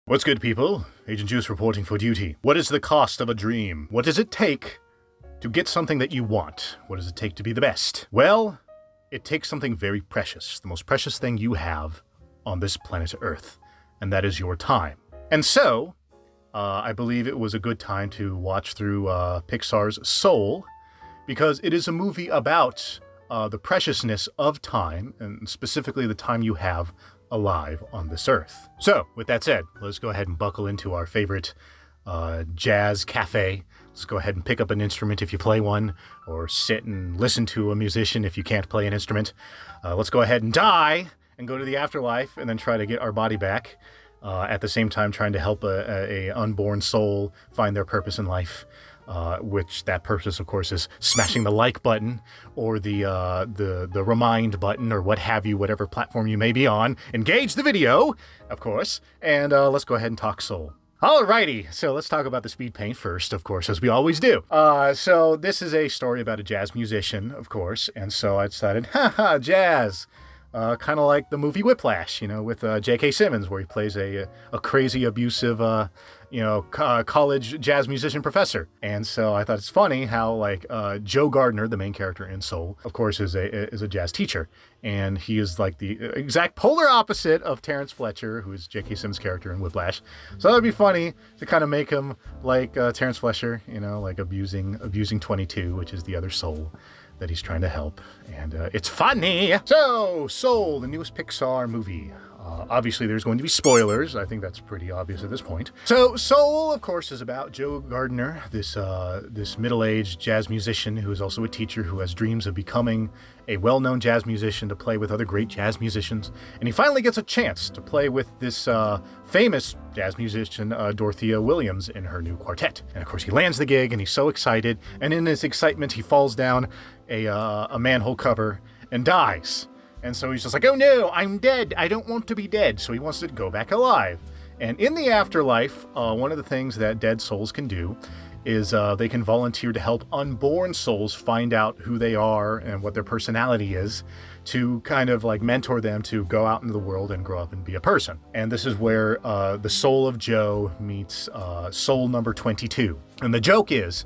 What's good, people? Agent Juice reporting for duty. What is the cost of a dream? What does it take to get something that you want? What does it take to be the best? Well, it takes something very precious, the most precious thing you have on this planet Earth, and that is your time. And so, I believe it was a good time to watch through Pixar's Soul, because it is a movie about the preciousness of time, and specifically the time you have alive on this earth. So, with that said, let's go ahead and buckle into our favorite jazz cafe. Let's go ahead and pick up an instrument if you play one, or sit and listen to a musician if you can't play an instrument. Let's go ahead and die and go to the afterlife and then try to get our body back. At the same time trying to help a unborn soul find their purpose in life. Which that purpose, of course, is smashing the like button or the remind button or what have you, whatever platform you may be on. Engage the video, of course, and let's go ahead and talk soul. Alrighty, so let's talk about the Speedpaint first, of course, as we always do. So this is a story about a jazz musician, of course, and so I decided, haha, jazz. Kind of like the movie Whiplash, with J.K. Simmons, where he plays a crazy, abusive, college jazz musician professor. And so I thought it's funny how, Joe Gardner, the main character in Soul, of course, is a jazz teacher. And he is like the exact polar opposite of Terrence Fletcher, who is J.K. Simmons' character in Whiplash. So that would be funny to kind of make him like Terrence Fletcher, like abusing 22, which is the other soul that he's trying to help, and it's funny. So, Soul, the newest Pixar movie. Obviously, there's going to be spoilers. I think that's pretty obvious at this point. So, Soul, of course, is about Joe Gardner, this middle-aged jazz musician who is also a teacher who has dreams of becoming a well-known jazz musician to play with other great jazz musicians. And he finally gets a chance to play with this famous jazz musician, Dorothea Williams, in her new quartet. And of course, he lands the gig and he's so excited. And in his excitement, he falls down a manhole cover and dies. And so he's just like, oh no, I'm dead. I don't want to be dead. So he wants to go back alive. And in the afterlife, one of the things that dead souls can do is they can volunteer to help unborn souls find out who they are and what their personality is, to kind of like mentor them to go out into the world and grow up and be a person. And this is where the soul of Joe meets soul number 22. And the joke is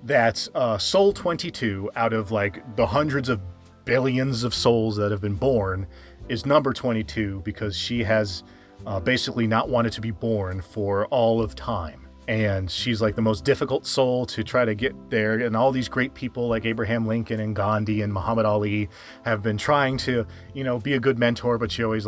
that soul 22, out of like the hundreds of billions of souls that have been born, is number 22 because she has basically not wanted to be born for all of time. And she's like the most difficult soul to try to get there. And all these great people like Abraham Lincoln and Gandhi and Muhammad Ali have been trying to, be a good mentor, but she always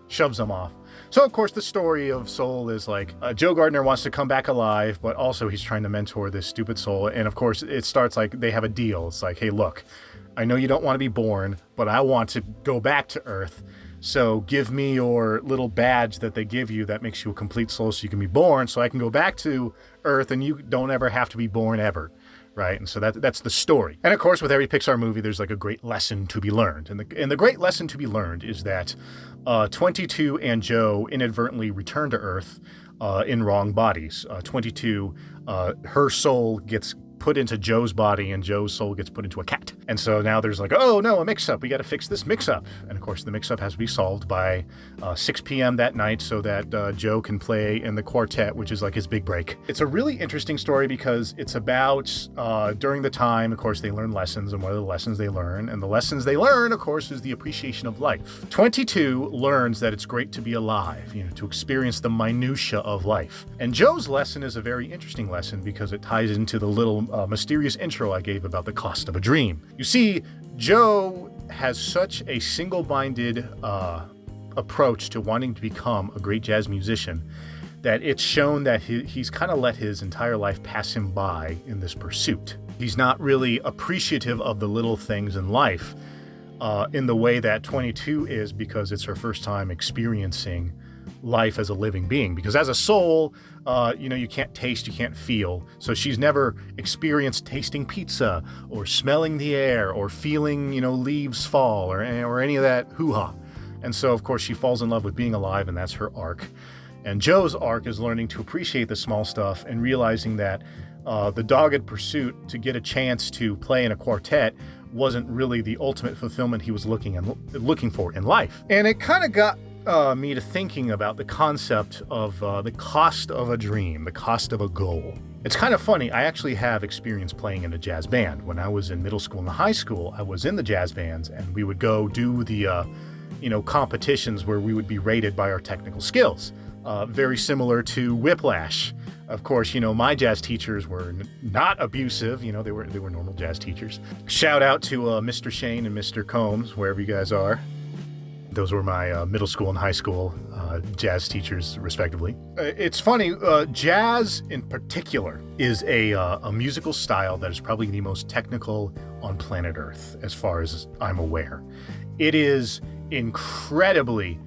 shoves them off. So, of course, the story of Soul is like Joe Gardner wants to come back alive, but also he's trying to mentor this stupid soul. And, of course, it starts like they have a deal. It's like, hey, look, I know you don't want to be born, but I want to go back to Earth. So give me your little badge that they give you that makes you a complete soul so you can be born, so I can go back to Earth and you don't ever have to be born ever. Right? And so that's the story. And of course, with every Pixar movie, there's like a great lesson to be learned. And the great lesson to be learned is that 22 and Joe inadvertently return to Earth in wrong bodies. 22, her soul gets put into Joe's body and Joe's soul gets put into a cat. And so now there's like, oh no, a mix-up. We got to fix this mix-up. And of course, the mix-up has to be solved by 6 p.m. that night so that Joe can play in the quartet, which is like his big break. It's a really interesting story because it's about during the time, of course, they learn lessons, and what are the lessons they learn? And the lessons they learn, of course, is the appreciation of life. 22 learns that it's great to be alive, to experience the minutia of life. And Joe's lesson is a very interesting lesson because it ties into the little mysterious intro I gave about the cost of a dream. You see, Joe has such a single-minded approach to wanting to become a great jazz musician that it's shown that he's kind of let his entire life pass him by in this pursuit. He's not really appreciative of the little things in life in the way that 22 is, because it's her first time experiencing life as a living being. Because as a soul, you can't taste, you can't feel. So she's never experienced tasting pizza or smelling the air or feeling, leaves fall or any of that hoo-ha. And so, of course, she falls in love with being alive, and that's her arc. And Joe's arc is learning to appreciate the small stuff and realizing that the dogged pursuit to get a chance to play in a quartet wasn't really the ultimate fulfillment he was looking for in life. And it kind of got me to thinking about the concept of the cost of a dream, the cost of a goal. It's kind of funny. I actually have experience playing in a jazz band. When I was in middle school and high school, I was in the jazz bands, and we would go do the, competitions where we would be rated by our technical skills. Very similar to Whiplash. Of course, my jazz teachers were not abusive. They were normal jazz teachers. Shout out to Mr. Shane and Mr. Combs, wherever you guys are. Those were my middle school and high school jazz teachers, respectively. It's funny, jazz in particular is a musical style that is probably the most technical on planet Earth, as far as I'm aware. It is incredibly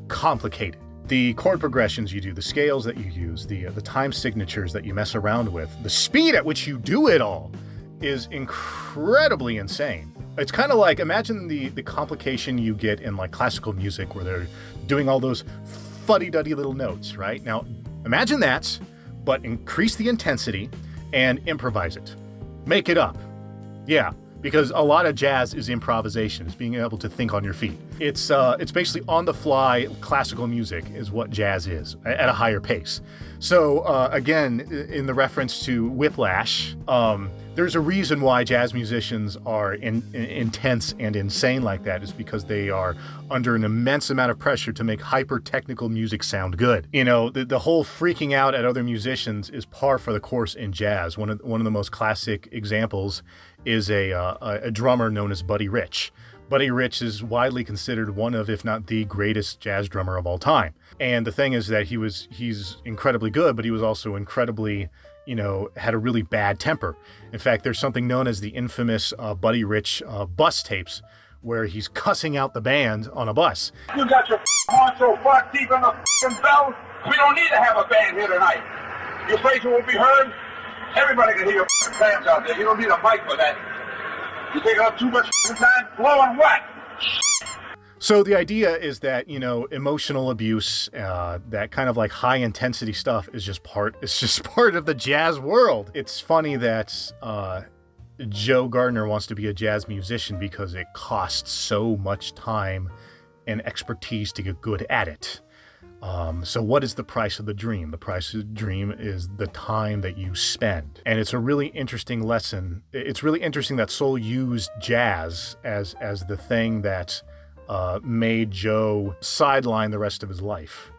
complicated. The chord progressions you do, the scales that you use, the time signatures that you mess around with, the speed at which you do it all is incredibly insane. It's kind of like, imagine the complication you get in like classical music where they're doing all those fuddy-duddy little notes, right? Now, imagine that, but increase the intensity and improvise it. Make it up. Yeah, because a lot of jazz is improvisation. It's being able to think on your feet. It's basically on-the-fly classical music is what jazz is, at a higher pace. So, again, in the reference to Whiplash, there's a reason why jazz musicians are intense and insane like that, is because they are under an immense amount of pressure to make hyper-technical music sound good. The whole freaking out at other musicians is par for the course in jazz. One of the most classic examples is a drummer known as Buddy Rich. Buddy Rich is widely considered one of, if not the greatest jazz drummer of all time. And the thing is that he's incredibly good, but he was also incredibly, had a really bad temper. In fact, there's something known as the infamous Buddy Rich bus tapes, where he's cussing out the band on a bus. You got your horn so far deep in the bell, we don't need to have a band here tonight. You afraid you won't be heard? Everybody can hear your fans out there. You don't need a mic for that. You taking up too much time blowing what? So the idea is that, emotional abuse, that kind of like high intensity stuff is just part of the jazz world. It's funny that Joe Gardner wants to be a jazz musician because it costs so much time and expertise to get good at it. So what is the price of the dream? The price of the dream is the time that you spend. And it's a really interesting lesson. It's really interesting that Soul used jazz as the thing that made Joe sideline the rest of his life,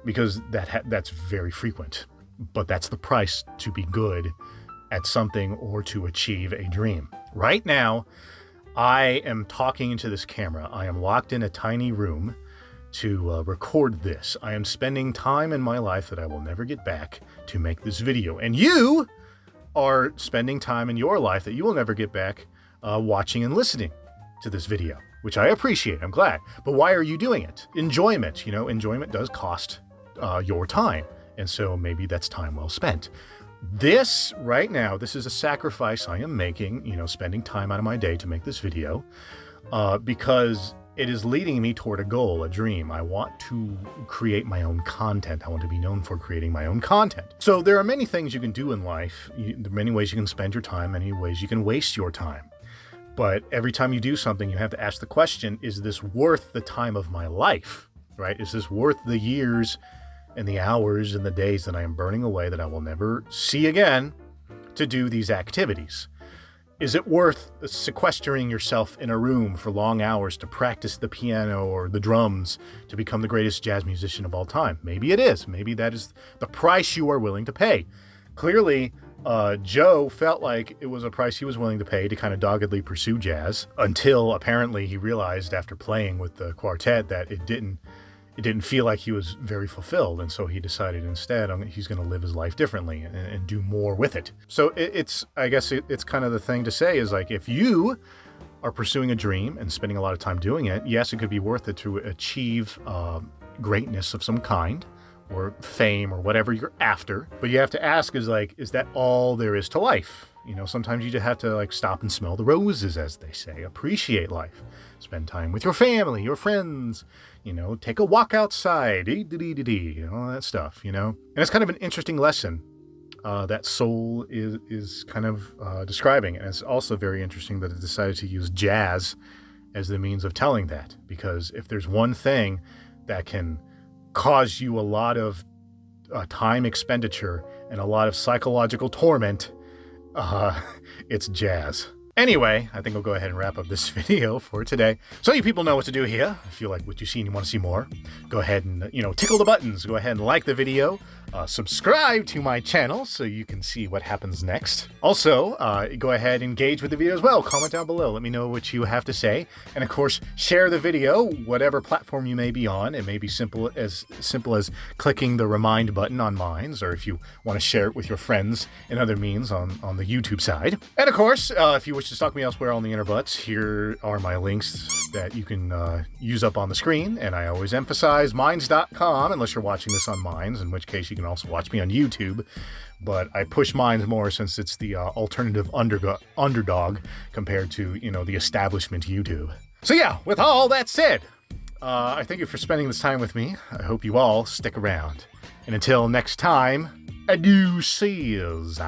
because that's very frequent. But that's the price to be good at something or to achieve a dream. Right now, I am talking into this camera. I am locked in a tiny room to record this. I am spending time in my life that I will never get back to make this video. And you are spending time in your life that you will never get back watching and listening to this video, which I appreciate. I'm glad. But why are you doing it? Enjoyment. Enjoyment does cost your time. And so maybe that's time well spent. This right now, this is a sacrifice I am making, spending time out of my day to make this video, because it is leading me toward a goal, a dream. I want to create my own content. I want to be known for creating my own content. So there are many things you can do in life. There are many ways you can spend your time, many ways you can waste your time. But every time you do something, you have to ask the question, is this worth the time of my life, right? Is this worth the years and the hours and the days that I am burning away that I will never see again to do these activities? Is it worth sequestering yourself in a room for long hours to practice the piano or the drums to become the greatest jazz musician of all time? Maybe it is. Maybe that is the price you are willing to pay. Clearly, Joe felt like it was a price he was willing to pay to kind of doggedly pursue jazz, until apparently he realized after playing with the quartet that it didn't feel like he was very fulfilled, and so he decided instead he's going to live his life differently and do more with it. So I guess it's kind of the thing to say is, like, if you are pursuing a dream and spending a lot of time doing it, yes, it could be worth it to achieve greatness of some kind, or fame, or whatever you're after. But you have to ask, is that all there is to life? Sometimes you just have to stop and smell the roses, as they say. Appreciate life. Spend time with your family, your friends, take a walk outside, all that stuff, And it's kind of an interesting lesson that Soul is kind of describing. And it's also very interesting that it decided to use jazz as the means of telling that. Because if there's one thing that can cause you a lot of time expenditure and a lot of psychological torment, it's jazz. Anyway, I think I'll go ahead and wrap up this video for today. So you people know what to do here. If you like what you see and you want to see more, go ahead and, tickle the buttons. Go ahead and like the video. Subscribe to my channel so you can see what happens next. Also, go ahead and engage with the video as well. Comment down below. Let me know what you have to say. And of course, share the video, whatever platform you may be on. It may be simple as clicking the remind button on Minds, or if you want to share it with your friends and other means on the YouTube side. And of course, if you wish to stalk me elsewhere on the interbuts, here are my links that you can use up on the screen. And I always emphasize Minds.com, unless you're watching this on Minds, in which case you can also watch me on YouTube, but I push Minds more since it's the alternative underdog compared to, the establishment YouTube. So yeah, with all that said, I thank you for spending this time with me. I hope you all stick around. And until next time, adieu, seers.